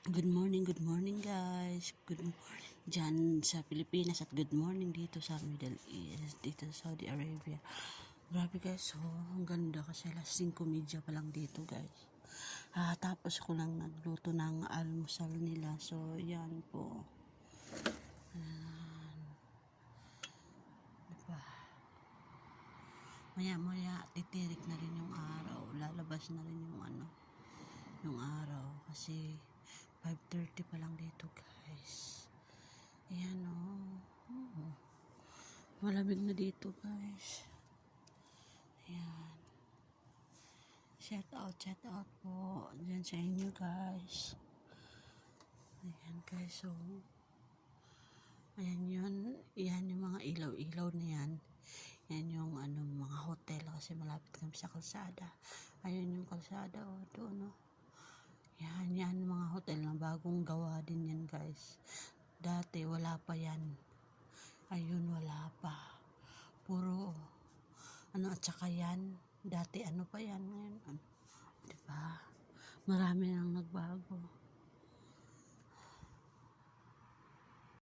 Good morning guys. Good morning dyan sa Pilipinas at good morning dito sa Middle East, dito sa Saudi Arabia. Grabe guys, so ang ganda kasi alas 5:30 pa lang dito guys. Tapos ko lang nagluto ng almusal nila. So yan po. Diba? Maya maya titirik na rin yung araw. Lalabas na rin yung araw kasi 5:30 pa lang dito guys. Ayan malamig na dito guys. Ayan. Shout out po dyan sa inyo guys. Ayan guys, so ayan yan yung mga ilaw na yan. Yan yung mga hotel kasi malapit kami sa kalsada. Ayun yung kalsada doon Yan mga hotel na bagong gawa din yan guys. Dati wala pa yan. Ayun, wala pa. Puro at saka yan. Dati pa yan ngayon. Diba? Marami nang nagbago.